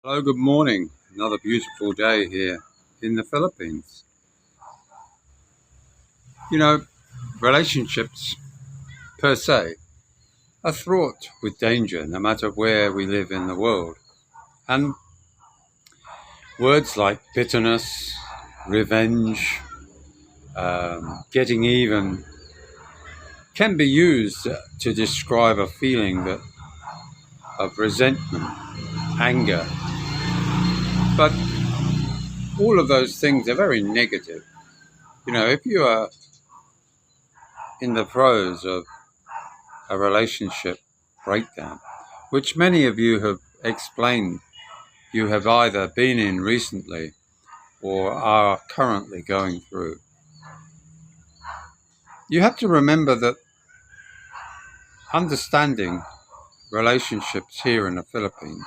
Hello, good morning. Another beautiful day here in the Philippines. You know, relationships per se are fraught with danger no matter where we live in the world. And words like bitterness, revenge, getting even can be used to describe a feeling of resentment, anger. But all of those things are very negative. If you are in the throes of a relationship breakdown, which many of you have explained you have either been in recently or are currently going through. You have to remember that understanding relationships here in the Philippines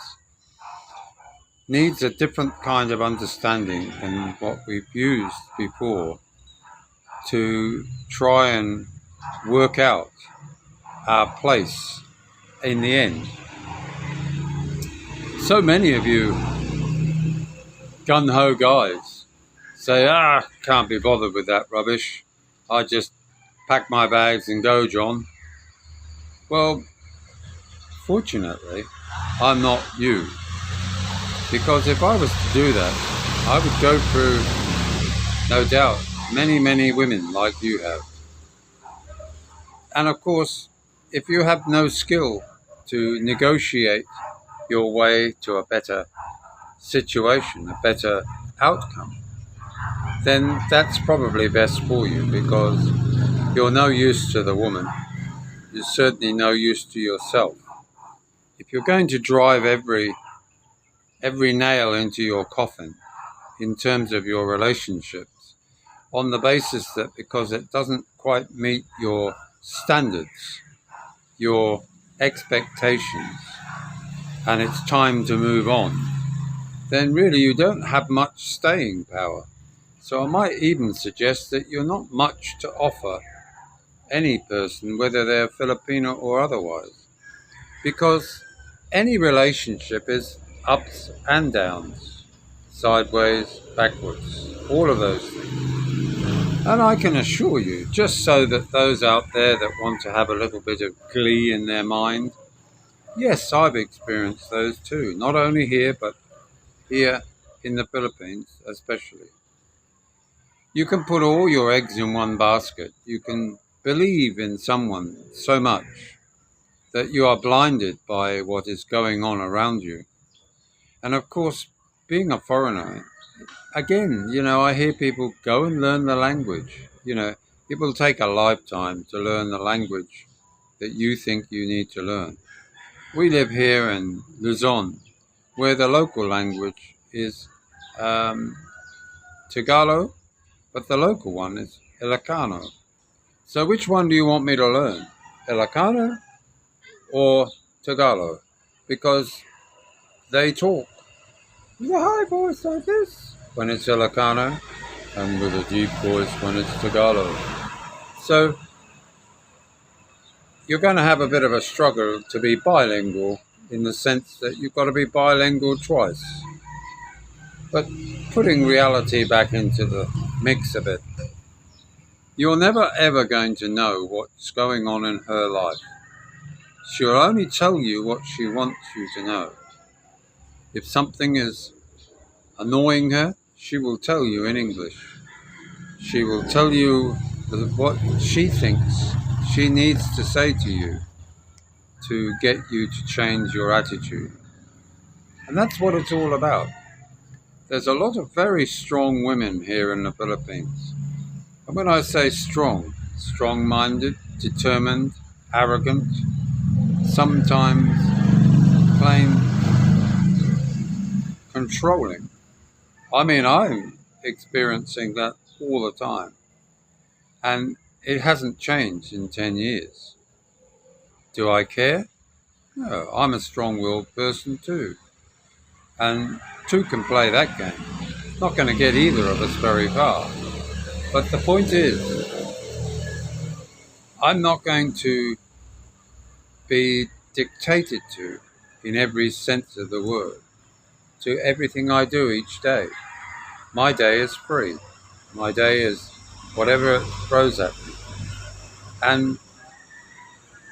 needs a different kind of understanding than what we've used before to try and work out our place in the end. So many of you gun-ho guys say, can't be bothered with that rubbish. I just pack my bags and go, John. Well, fortunately, I'm not you. Because if I was to do that, I would go through, no doubt, many, many women like you have. And of course, if you have no skill to negotiate your way to a better situation, a better outcome, then that's probably best for you because you're no use to the woman. You're certainly no use to yourself. If you're going to drive every nail into your coffin in terms of your relationships on the basis that because it doesn't quite meet your standards, your expectations, and it's time to move on, then really you don't have much staying power. So I might even suggest that you're not much to offer any person, whether they're Filipino or otherwise, because any relationship is ups and downs, sideways, backwards, all of those things. And I can assure you, just so that those out there that want to have a little bit of glee in their mind, yes, I've experienced those too, not only here, but here in the Philippines especially. You can put all your eggs in one basket. You can believe in someone so much that you are blinded by what is going on around you. And of course, being a foreigner, again, I hear people go and learn the language. It will take a lifetime to learn the language that you think you need to learn. We live here in Luzon, where the local language is um, Tagalog, but the local one is Ilocano. So which one do you want me to learn? Ilocano or Tagalog? Because they talk with a high voice like this when it's Ilocano and with a deep voice when it's Tagalog. So you're going to have a bit of a struggle to be bilingual in the sense that you've got to be bilingual twice. But putting reality back into the mix of it, you're never ever going to know what's going on in her life. She'll only tell you what she wants you to know. If something is annoying her, she will tell you in English. She will tell you what she thinks she needs to say to you to get you to change your attitude. And that's what it's all about. There's a lot of very strong women here in the Philippines. And when I say strong, strong-minded, determined, arrogant, sometimes plain controlling. I mean, I'm experiencing that all the time. And it hasn't changed in 10 years. Do I care? No, I'm a strong-willed person too. And two can play that game. Not going to get either of us very far. But the point is, I'm not going to be dictated to in every sense of the word to everything I do each day. My day is free. My day is whatever it throws at me. And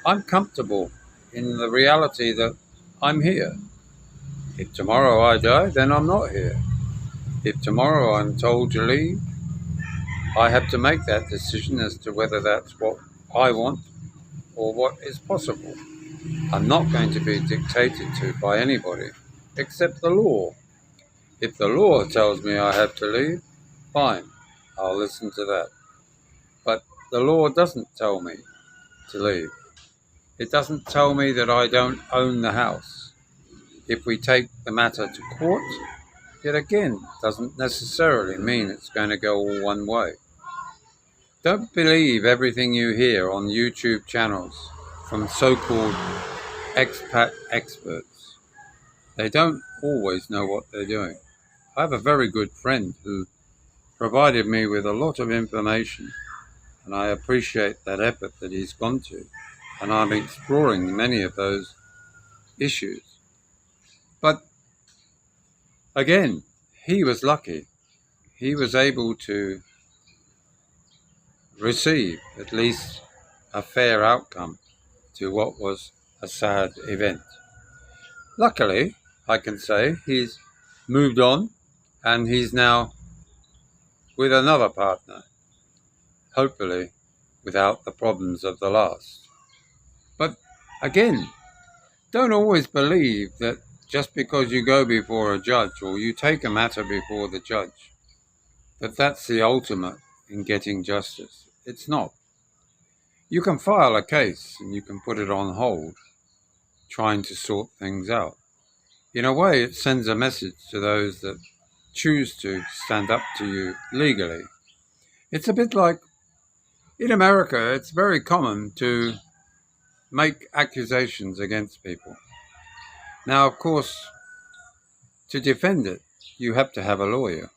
I'm comfortable in the reality that I'm here. If tomorrow I die, then I'm not here. If tomorrow I'm told to leave, I have to make that decision as to whether that's what I want or what is possible. I'm not going to be dictated to by anybody except the law. If the law tells me I have to leave, fine, I'll listen to that. But the law doesn't tell me to leave. It doesn't tell me that I don't own the house. If we take the matter to court, it again doesn't necessarily mean it's going to go all one way. Don't believe everything you hear on YouTube channels from so-called expat experts. They don't always know what they're doing. I have a very good friend who provided me with a lot of information, and I appreciate that effort that he's gone to, and I'm exploring many of those issues. But again, he was lucky. He was able to receive at least a fair outcome to what was a sad event. Luckily, I can say he's moved on and he's now with another partner, hopefully without the problems of the last. But again, don't always believe that just because you go before a judge or you take a matter before the judge, that that's the ultimate in getting justice. It's not. You can file a case and you can put it on hold, trying to sort things out. In a way, it sends a message to those that choose to stand up to you legally. It's a bit like, in America, it's very common to make accusations against people. Now, of course, to defend it, you have to have a lawyer.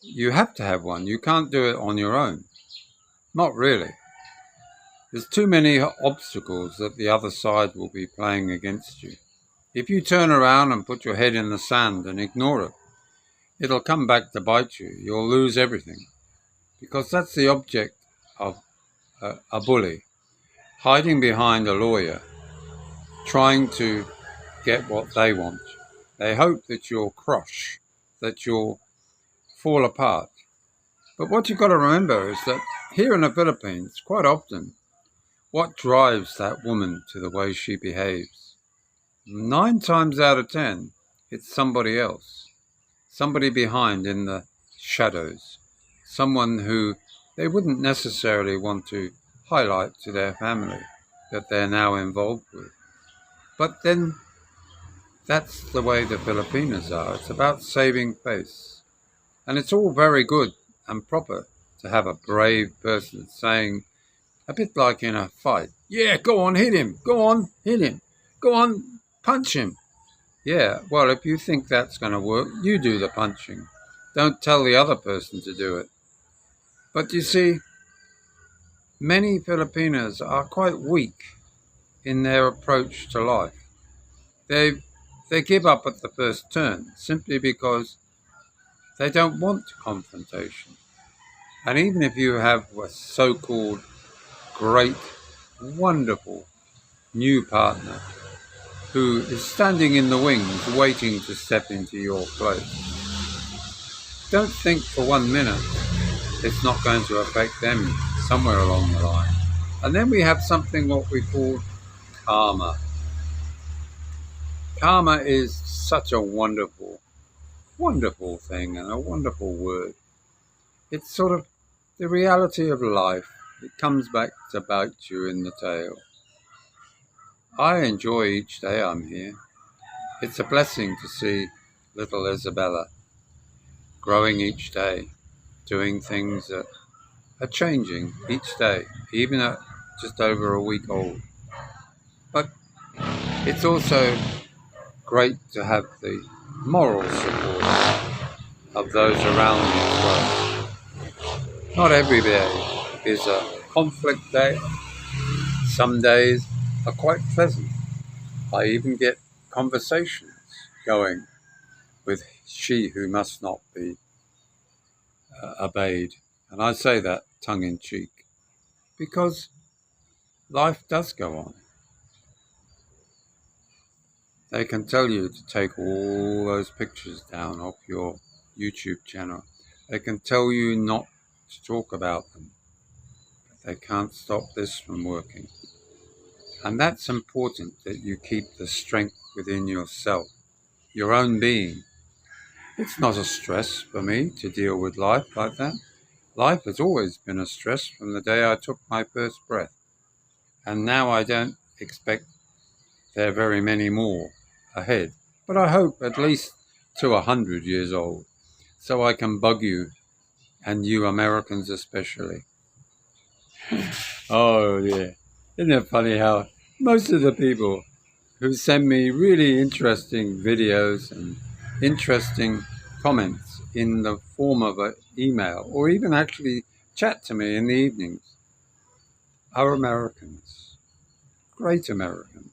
You have to have one. You can't do it on your own. Not really. There's too many obstacles that the other side will be playing against you. If you turn around and put your head in the sand and ignore it, it'll come back to bite you. You'll lose everything. Because that's the object of a bully. Hiding behind a lawyer, trying to get what they want. They hope that you'll crush, that you'll fall apart. But what you've got to remember is that here in the Philippines, quite often, what drives that woman to the way she behaves? 9 times out of 10, it's somebody else. Somebody behind in the shadows. Someone who they wouldn't necessarily want to highlight to their family that they're now involved with. But then that's the way the Filipinos are. It's about saving face. And it's all very good and proper to have a brave person saying, a bit like in a fight, yeah, go on, hit him. Go on, hit him. Go on, punch him. Yeah, well, if you think that's going to work, you do the punching. Don't tell the other person to do it. But you see, many Filipinos are quite weak in their approach to life. They give up at the first turn simply because they don't want confrontation. And even if you have a so-called great, wonderful new partner who is standing in the wings waiting to step into your place, don't think for 1 minute it's not going to affect them somewhere along the line. And then we have something what we call karma. Karma is such a wonderful, wonderful thing and a wonderful word. It's sort of the reality of life. It comes back to bite you in the tail. I enjoy each day I'm here. It's a blessing to see little Isabella growing each day, doing things that are changing each day, even at just over a week old. But it's also great to have the moral support of those around me as well. Not every day is a conflict day. Some days are quite pleasant. I even get conversations going with she who must not be obeyed. And I say that tongue in cheek because life does go on. They can tell you to take all those pictures down off your YouTube channel. They can tell you not to talk about them. But they can't stop this from working. And that's important, that you keep the strength within yourself, your own being. It's not a stress for me to deal with life like that. Life has always been a stress from the day I took my first breath. And now I don't expect there are very many more ahead. But I hope at least to 100 years old, so I can bug you, and you Americans especially. Oh, yeah. Isn't it funny how most of the people who send me really interesting videos and interesting comments in the form of an email, or even actually chat to me in the evenings, are Americans, great Americans,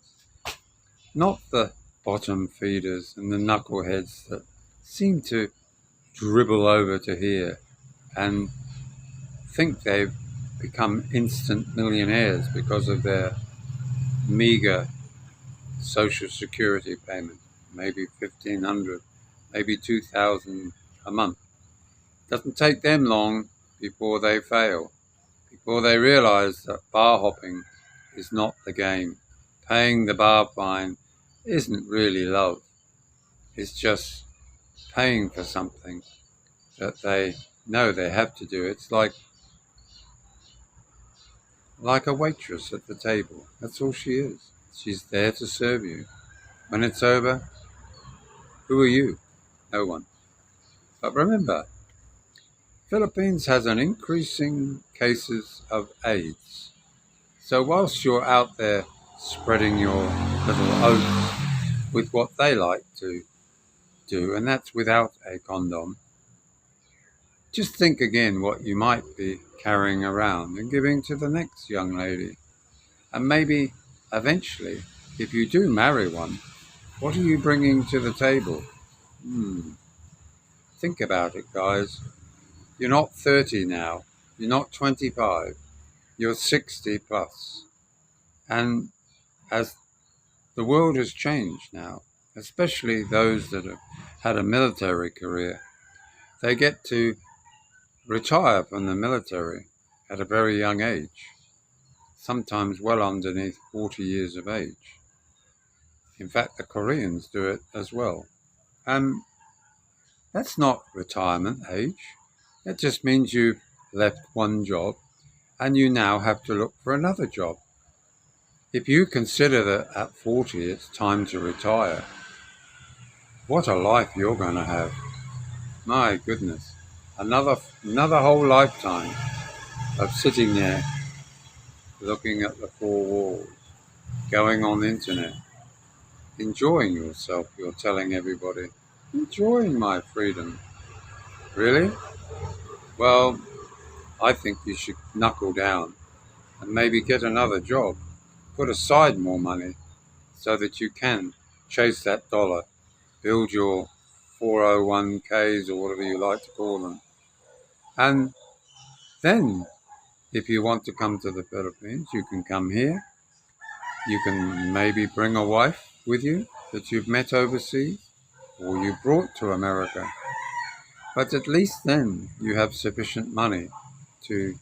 not the bottom feeders and the knuckleheads that seem to dribble over to here and think they've become instant millionaires because of their meager social security payment, maybe 1,500, maybe 2,000 a month. Doesn't take them long before they fail, before they realize that bar hopping is not the game. Paying the bar fine isn't really love. It's just paying for something that they know they have to do. It's like a waitress at the table. That's all she is. She's there to serve you. When it's over, who are you? No one. But remember, Philippines has an increasing cases of AIDS. So whilst you're out there spreading your little oats with what they like to do, and that's without a condom, just think again what you might be carrying around and giving to the next young lady. And maybe eventually, if you do marry one, what are you bringing to the table? Think about it, guys. You're not 30 now. You're not 25. You're 60 plus. And as the world has changed now, especially those that have had a military career, they get to retire from the military at a very young age, sometimes well underneath 40 years of age. In fact, the Koreans do it as well. And that's not retirement age. That just means you've left one job and you now have to look for another job. If you consider that at 40 it's time to retire, what a life you're going to have. My goodness. Another whole lifetime of sitting there looking at the four walls, going on the internet, enjoying yourself, you're telling everybody. Enjoying my freedom. Really? Well, I think you should knuckle down and maybe get another job. Put aside more money so that you can chase that dollar, build your 401ks or whatever you like to call them. And then, if you want to come to the Philippines, you can come here. You can maybe bring a wife with you that you've met overseas or you brought to America. But at least then you have sufficient money to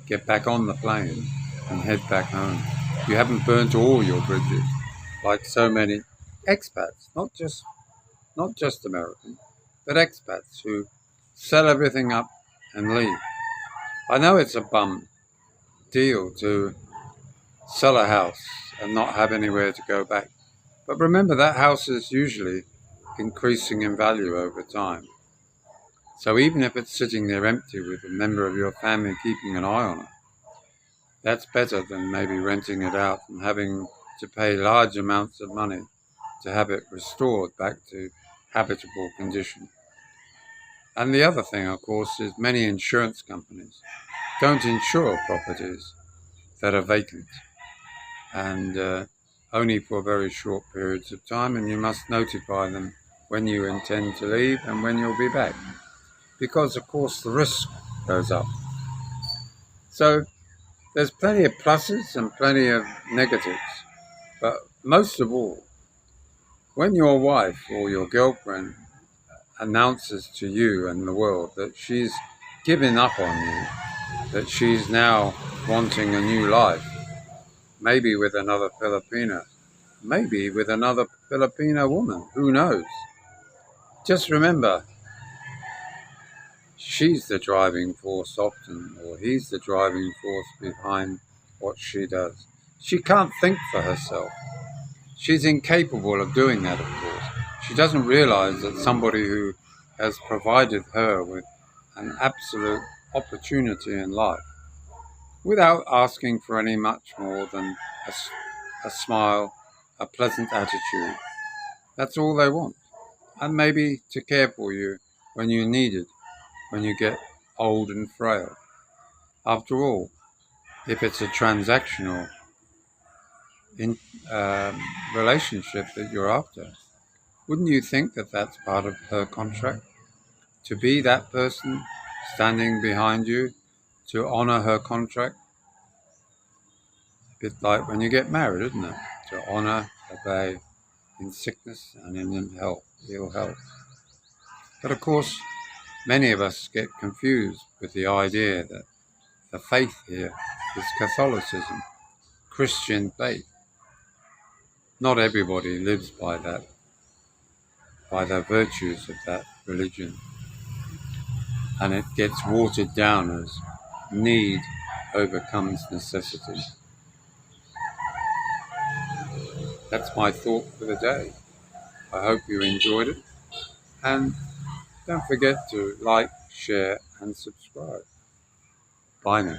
get back on the plane and head back home. You haven't burnt all your bridges like so many expats, not just Americans, but expats who sell everything up and leave. I know it's a bum deal to sell a house and not have anywhere to go back. But remember, that house is usually increasing in value over time. So even if it's sitting there empty with a member of your family keeping an eye on it, that's better than maybe renting it out and having to pay large amounts of money to have it restored back to habitable condition. And the other thing, of course, is many insurance companies don't insure properties that are vacant and only for very short periods of time, and you must notify them when you intend to leave and when you'll be back. Because, of course, the risk goes up. So there's plenty of pluses and plenty of negatives. But most of all, when your wife or your girlfriend announces to you and the world that she's given up on you, that she's now wanting a new life, maybe with another Filipina, maybe with another Filipino woman, who knows? Just remember, she's the driving force often, or he's the driving force behind what she does. She can't think for herself. She's incapable of doing that, of course. She doesn't realize that somebody who has provided her with an absolute opportunity in life, without asking for any much more than a smile, a pleasant attitude. That's all they want. And maybe to care for you when you need it, when you get old and frail. After all, if it's a transactional in, relationship that you're after, wouldn't you think that that's part of her contract? To be that person standing behind you, to honor her contract? A bit like when you get married, isn't it? To honor, obey in sickness and in health, ill health. But of course, many of us get confused with the idea that the faith here is Catholicism, Christian faith. Not everybody lives by that, by the virtues of that religion. And it gets watered down as need overcomes necessity. That's my thought for the day. I hope you enjoyed it. And don't forget to like, share, and subscribe. Bye now.